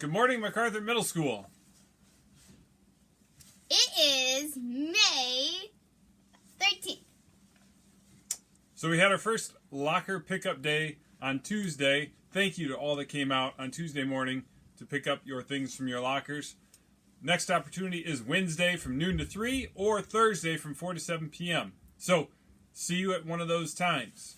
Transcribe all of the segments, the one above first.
Good morning, MacArthur Middle School. It is May 13th. So we had our first locker pickup day on Tuesday. Thank you to all that came out on Tuesday morning to pick up your things from your lockers. Next opportunity is Wednesday from noon to 3 or Thursday from 4 to 7 p.m. So see you at one of those times.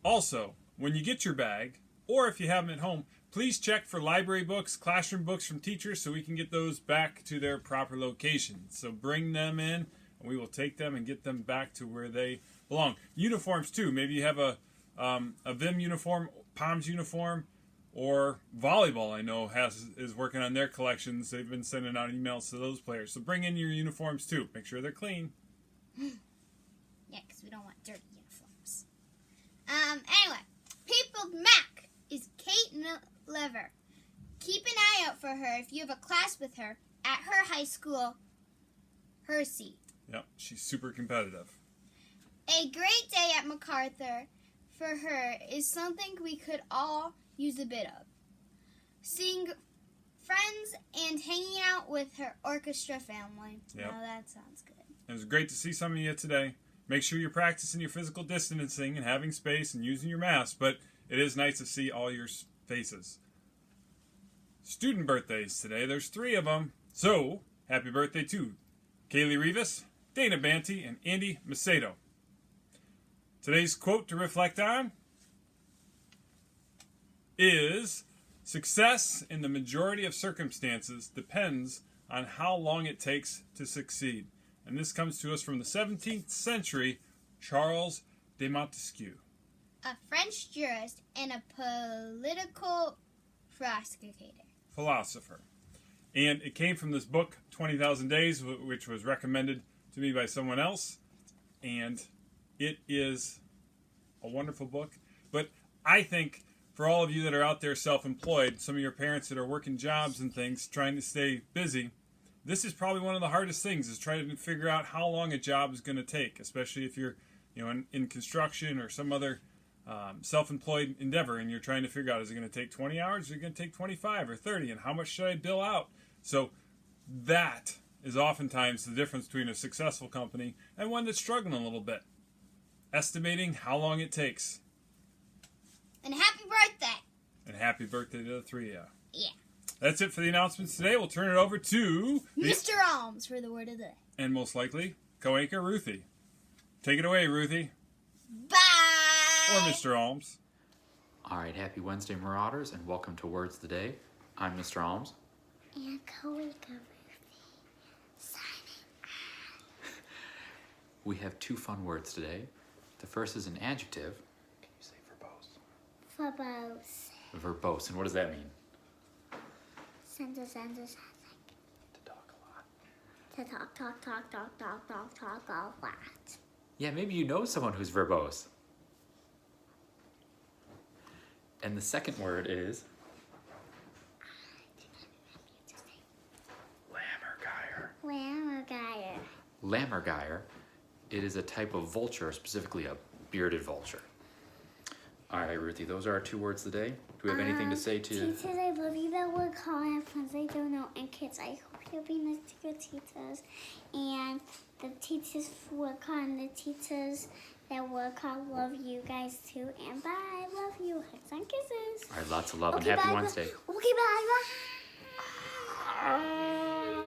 Also, when you get your bag, or if you have them at home, please check for library books, classroom books from teachers so we can get those back to their proper locations. So bring them in and we will take them and get them back to where they belong. Uniforms too. Maybe you have a Vim uniform, Palms uniform, or volleyball I know is working on their collections. They've been sending out emails to those players. So bring in your uniforms too. Make sure they're clean. Yeah, because we don't want dirty uniforms. Anyway, People Mac is Kate Lever. Keep an eye out for her if you have a class with her at her high school, Hersey. Yep, she's super competitive. A great day at MacArthur for her is something we could all use a bit of. Seeing friends and hanging out with her orchestra family. Yep. Now that sounds good. It was great to see some of you today. Make sure you're practicing your physical distancing and having space and using your mask, but it is nice to see all your faces. Student birthdays today. There's 3 of them. So, happy birthday to Kaylee Rivas, Dana Banty, and Andy Macedo. Today's quote to reflect on is, "Success in the majority of circumstances depends on how long it takes to succeed." And this comes to us from the 17th century, Charles de Montesquieu. A French jurist and a political prosecutor. Philosopher. And it came from this book, 20,000 Days, which was recommended to me by someone else. And it is a wonderful book. But I think for all of you that are out there self-employed, some of your parents that are working jobs and things, trying to stay busy, this is probably one of the hardest things, is trying to figure out how long a job is going to take, especially if you're in construction or some other self-employed endeavor, and you're trying to figure out, is it going to take 20 hours, or is it going to take 25 or 30, and how much should I bill out? So that is oftentimes the difference between a successful company and one that's struggling a little bit. Estimating how long it takes. And happy birthday! And happy birthday to the 3 of you. Yeah. That's it for the announcements today. We'll turn it over to Mr. Alms for the word of the day. And most likely, co-anchor Ruthie. Take it away, Ruthie. Bye! Or Mr. Alms. All right, happy Wednesday, Marauders, and welcome to Words of the Day. I'm Mr. Alms. And co-anchor Ruthie. Signing. We have 2 fun words today. The first is an adjective. Can you say verbose? Verbose. Verbose, and what does that mean? Sentence. To talk a lot. To talk a lot. Yeah, maybe you know someone who's verbose. And the second word is Lammergeier. Lammergeier. It is a type of vulture, specifically a bearded vulture. All right, Ruthie, those are our 2 words today. Do we have anything to say to... Teachers, I love you that work hard, and friends I don't know, and kids, I hope you'll be nice to your teachers. And the teachers work hard, and the teachers that work hard love you guys too. And bye, love you. Hugs and kisses. All right, lots of love and Okay, happy bye, Wednesday. Okay, bye.